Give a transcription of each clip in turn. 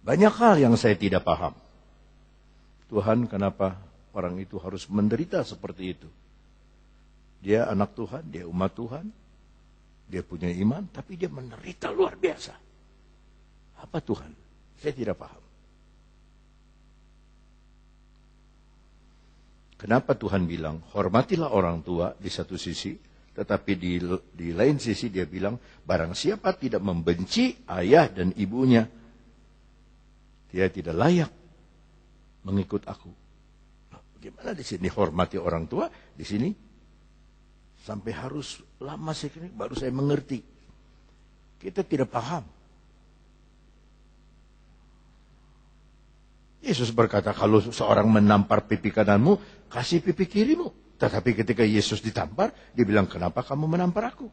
Banyak hal yang saya tidak paham. Tuhan, kenapa orang itu harus menderita seperti itu? Dia anak Tuhan, dia umat Tuhan, dia punya iman, tapi dia menderita luar biasa. Apa Tuhan? Saya tidak paham. Kenapa Tuhan bilang, hormatilah orang tua di satu sisi, tetapi di lain sisi dia bilang, barang siapa tidak membenci ayah dan ibunya, dia tidak layak mengikut aku. Bagaimana di sini hormati orang tua? Di sini sampai harus lama sekali baru saya mengerti. Kita tidak paham. Yesus berkata, kalau seorang menampar pipi kananmu, kasih pipi kirimu. Tetapi ketika Yesus ditampar, dia bilang, kenapa kamu menampar aku?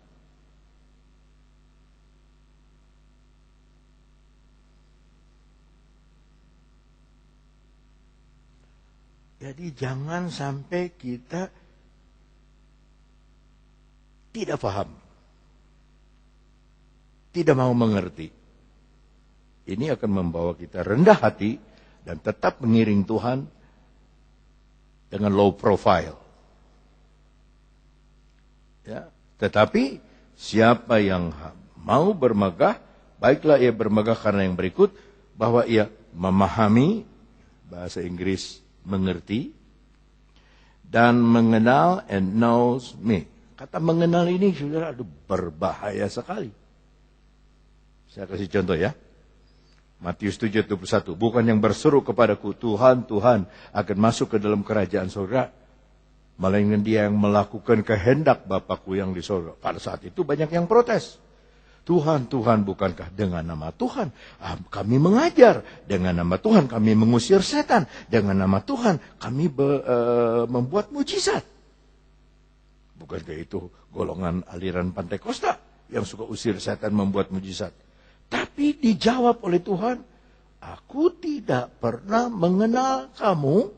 Jadi jangan sampai kita tidak paham. Tidak mau mengerti. Ini akan membawa kita rendah hati dan tetap mengiring Tuhan dengan low profile. Ya, tetapi siapa yang mau bermegah, baiklah ia bermegah karena yang berikut, bahwa ia memahami, bahasa Inggris mengerti, dan mengenal, and knows me. Kata mengenal ini, saudara, berbahaya sekali. Saya kasih contoh ya. Matius 7:21. Bukan yang berseru kepadaku, Tuhan, Tuhan, akan masuk ke dalam kerajaan surga, melainkan dia yang melakukan kehendak Bapakku yang di surga. Pada saat itu banyak yang protes. Tuhan, Tuhan, bukankah dengan nama Tuhan kami mengajar? Dengan nama Tuhan kami mengusir setan. Dengan nama Tuhan kami membuat mujizat. Bukankah itu golongan aliran Pantekosta yang suka usir setan, membuat mujizat? Tapi dijawab oleh Tuhan, aku tidak pernah mengenal kamu.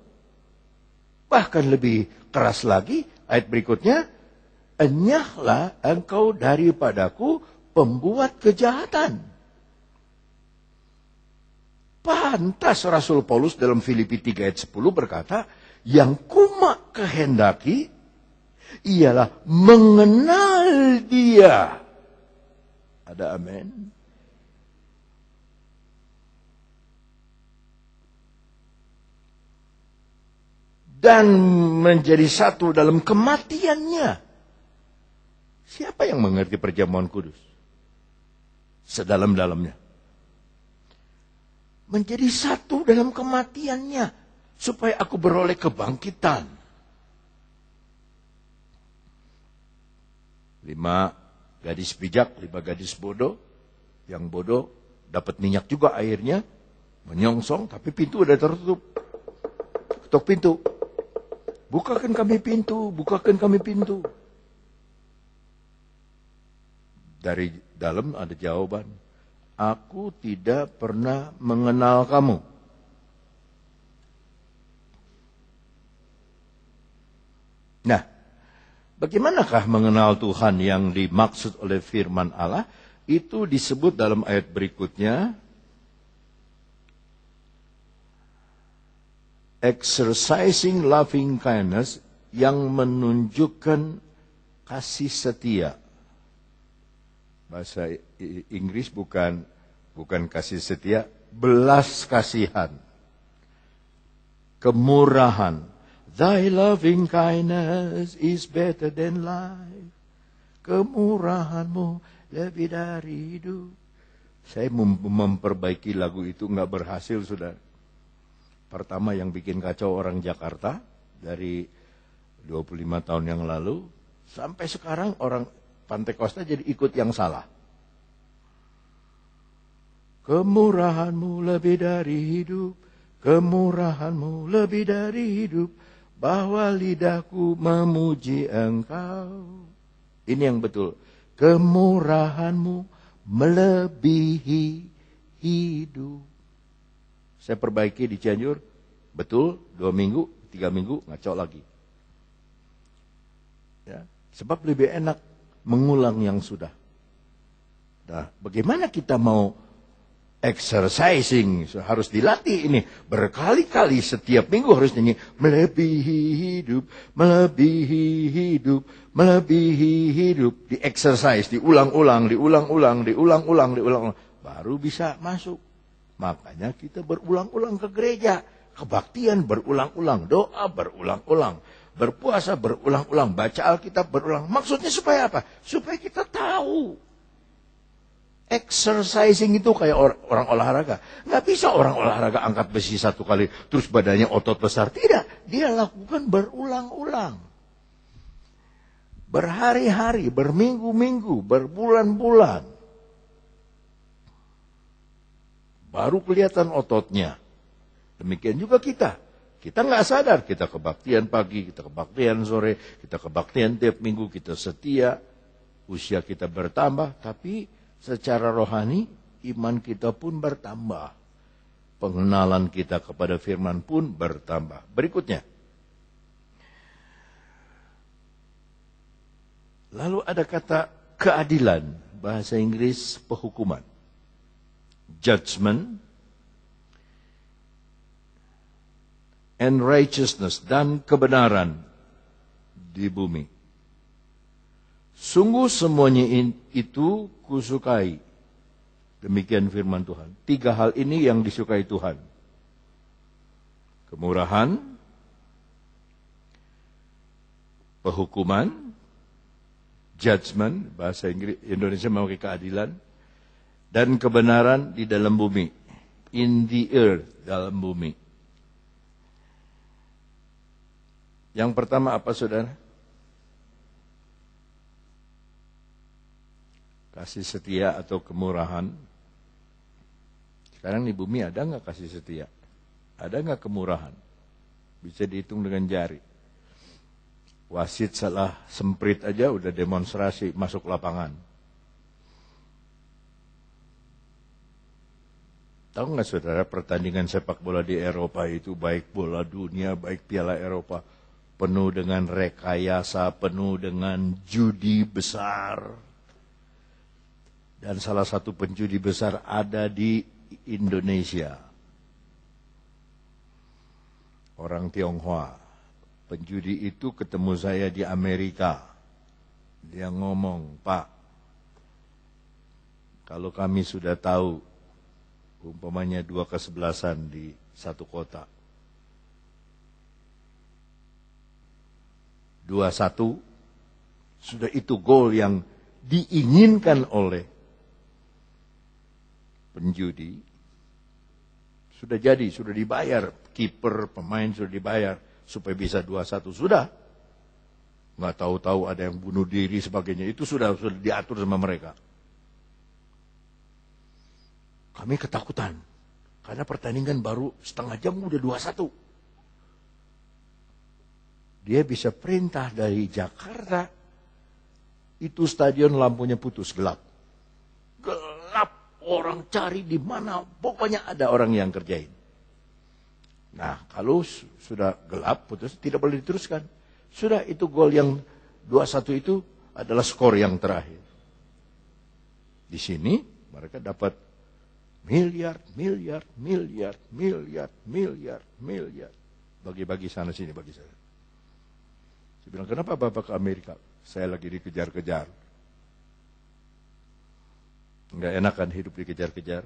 Bahkan lebih keras lagi, ayat berikutnya, enyahlah engkau daripadaku, pembuat kejahatan. Pantas Rasul Paulus dalam Filipi 3 ayat 10 berkata, yang kumak kehendaki ialah mengenal dia. Ada amin? Dan menjadi satu dalam kematiannya. Siapa yang mengerti perjamuan kudus? Sedalam-dalamnya. Menjadi satu dalam kematiannya. Supaya aku beroleh kebangkitan. 5 gadis bijak, 5 gadis bodoh. Yang bodoh dapat minyak juga airnya. Menyongsong, tapi pintu udah tertutup. Ketuk pintu. Bukakan kami pintu, bukakan kami pintu. Dari dalam ada jawaban. Aku tidak pernah mengenal kamu. Nah, bagaimanakah mengenal Tuhan yang dimaksud oleh firman Allah? Itu disebut dalam ayat berikutnya. Exercising loving kindness, yang menunjukkan kasih setia. Bahasa Inggris bukan kasih setia, belas kasihan. Kemurahan. Thy loving kindness is better than life. Kemurahanmu lebih dari hidup. Saya memperbaiki lagu itu nggak berhasil, sudah. Pertama yang bikin kacau orang Jakarta dari 25 tahun yang lalu, sampai sekarang orang Pantekosta jadi ikut yang salah. Kemurahanmu lebih dari hidup, kemurahanmu lebih dari hidup, bahwa lidahku memuji engkau. Ini yang betul. Kemurahanmu melebihi hidup. Saya perbaiki di Cianjur, betul, 2 minggu, 3 minggu, ngaco lagi. Ya, sebab lebih enak mengulang yang sudah. Nah, bagaimana kita mau exercising, harus dilatih ini. Berkali-kali setiap minggu harus nyanyi, melebihi hidup, melebihi hidup, melebihi hidup. Di exercise, diulang-ulang, diulang-ulang. Baru bisa masuk. Makanya kita berulang-ulang ke gereja. Kebaktian berulang-ulang, doa berulang-ulang. Berpuasa berulang-ulang, baca Alkitab berulang. Maksudnya supaya apa? Supaya kita tahu. Exercising itu kayak orang olahraga. Nggak bisa orang olahraga angkat besi satu kali, terus badannya otot besar. Tidak, dia lakukan berulang-ulang. Berhari-hari, berminggu-minggu, berbulan-bulan. Baru kelihatan ototnya. Demikian juga kita. Kita nggak sadar, kita kebaktian pagi, kita kebaktian sore, kita kebaktian tiap minggu, kita setia. Usia kita bertambah, tapi secara rohani, iman kita pun bertambah. Pengenalan kita kepada firman pun bertambah. Berikutnya. Lalu ada kata keadilan. Bahasa Inggris penghukuman. Judgment. And righteousness. Dan kebenaran di bumi. Sungguh semuanya itu kusukai. Demikian firman Tuhan. 3 hal ini yang disukai Tuhan. Kemurahan, penghukuman, judgment, bahasa Indonesia memakai keadilan, dan kebenaran di dalam bumi. In the earth, dalam bumi. Yang pertama apa, saudara? Kasih setia atau kemurahan. Sekarang di bumi ada nggak kasih setia? Ada nggak kemurahan? Bisa dihitung dengan jari. Wasit salah semprit aja udah demonstrasi masuk lapangan. Tahu nggak saudara, pertandingan sepak bola di Eropa itu, baik bola dunia, baik Piala Eropa, penuh dengan rekayasa, penuh dengan judi besar. Dan salah satu penjudi besar ada di Indonesia. Orang Tionghoa. Penjudi itu ketemu saya di Amerika. Dia ngomong, Pak, kalau kami sudah tahu, umpamanya 2-11 di satu kota. 2-1, sudah itu gol yang diinginkan oleh penjudi, sudah jadi, sudah dibayar, kiper, pemain sudah dibayar supaya bisa 2-1, sudah. Nggak tahu-tahu ada yang bunuh diri sebagainya, itu sudah diatur sama mereka. Kami ketakutan karena pertandingan baru setengah jam udah 2-1. Dia bisa perintah dari Jakarta, itu stadion lampunya putus, gelap. Orang cari di mana, pokoknya ada orang yang kerjain. Nah, kalau sudah gelap, putus, tidak boleh diteruskan. Sudah, itu gol yang 2-1 itu adalah skor yang terakhir. Di sini mereka dapat miliar. Bagi-bagi sana sini bagi saya. Saya bilang, kenapa Bapak ke Amerika? Saya lagi dikejar-kejar. Nggak enak kan hidup dikejar-kejar.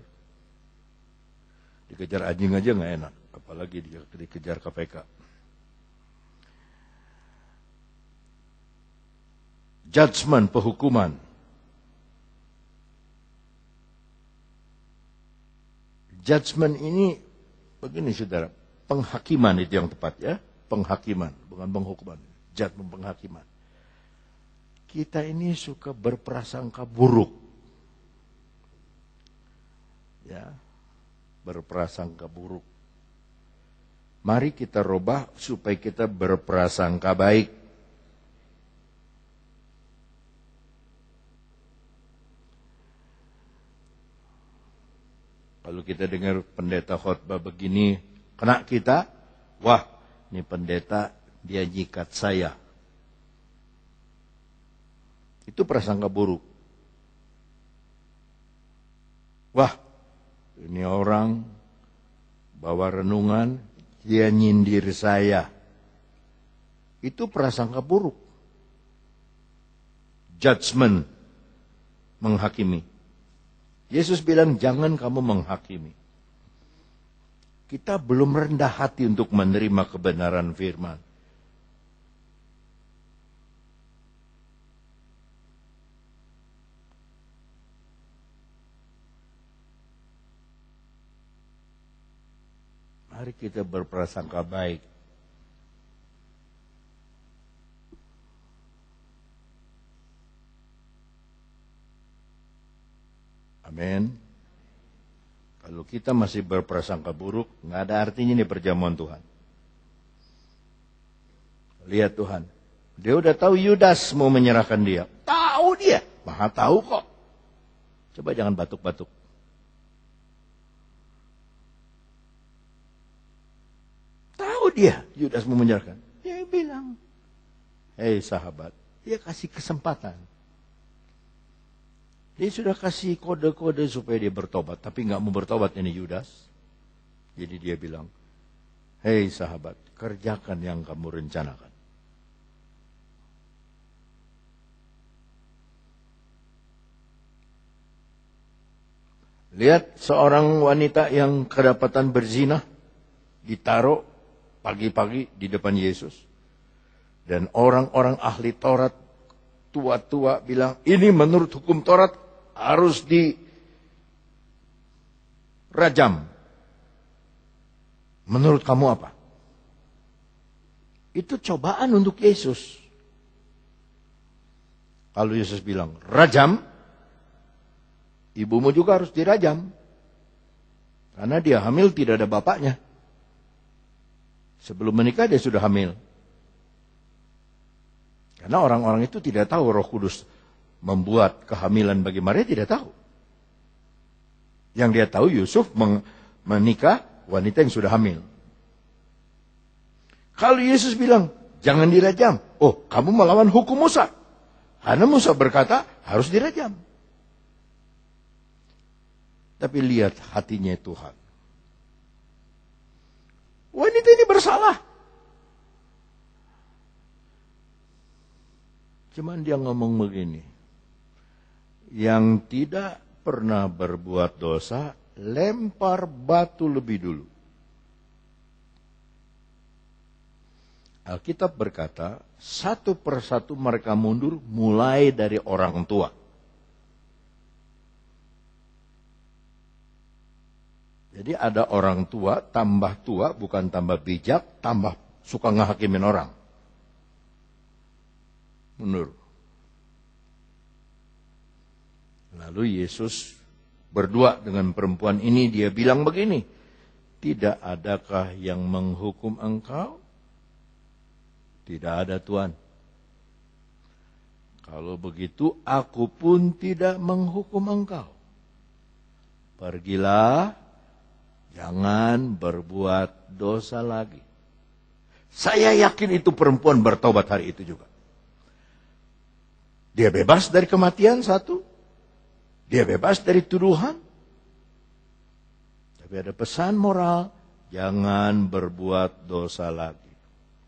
Dikejar anjing aja nggak enak, apalagi dikejar KPK. Judgment, penghukuman. Judgment ini begini saudara, penghakiman itu yang tepat ya, penghakiman, bukan penghukuman. Judgment, penghakiman. Kita ini suka berprasangka buruk. Ya, berprasangka buruk. Mari kita rubah supaya kita berprasangka baik. Kalau kita dengar pendeta khotbah begini, kena kita, wah, ini pendeta dia nyikat saya. Itu prasangka buruk. Wah, Ini orang bawa renungan, dia nyindir saya. Itu prasangka buruk. Judgment, menghakimi. Yesus bilang, jangan kamu menghakimi. Kita belum rendah hati untuk menerima kebenaran firman. Mari kita berprasangka baik. Amin. Kalau kita masih berprasangka buruk, nggak ada artinya nih perjamuan Tuhan. Lihat Tuhan, dia udah tahu Yudas mau menyerahkan dia. Tahu dia, maha tahu kok. Coba jangan batuk-batuk. Tahu dia, Yudas mau menyerahkan. Dia bilang, hei sahabat, dia kasih kesempatan. Dia sudah kasih kode-kode supaya dia bertobat. Tapi nggak mau bertobat ini Yudas. Jadi dia bilang, hei sahabat, kerjakan yang kamu rencanakan. Lihat seorang wanita yang kedapatan berzina. Ditaruh pagi-pagi di depan Yesus. Dan orang-orang ahli Taurat, tua-tua bilang, ini menurut hukum Taurat, harus dirajam. Menurut kamu apa? Itu cobaan untuk Yesus. Kalau Yesus bilang, rajam, ibumu juga harus dirajam. Karena dia hamil tidak ada bapaknya. Sebelum menikah dia sudah hamil. Karena orang-orang itu tidak tahu Roh Kudus membuat kehamilan bagi Maria, tidak tahu. Yang dia tahu Yusuf menikah wanita yang sudah hamil. Kalau Yesus bilang, jangan dirajam. Oh, kamu melawan hukum Musa. Karena Musa berkata, harus dirajam. Tapi lihat hatinya Tuhan. Wanita ini bersalah. Cuman dia ngomong begini. Yang tidak pernah berbuat dosa, lempar batu lebih dulu. Alkitab berkata, satu persatu mereka mundur mulai dari orang tua. Jadi ada orang tua, bukan tambah bijak, tambah suka ngehakimin orang. Mundur. Lalu Yesus berdua dengan perempuan ini, dia bilang begini, tidak adakah yang menghukum engkau? Tidak ada Tuhan. Kalau begitu aku pun tidak menghukum engkau. Pergilah, jangan berbuat dosa lagi. Saya yakin itu perempuan bertobat hari itu juga. Dia bebas dari kematian satu. Dia bebas dari tuduhan. Tapi ada pesan moral, jangan berbuat dosa lagi.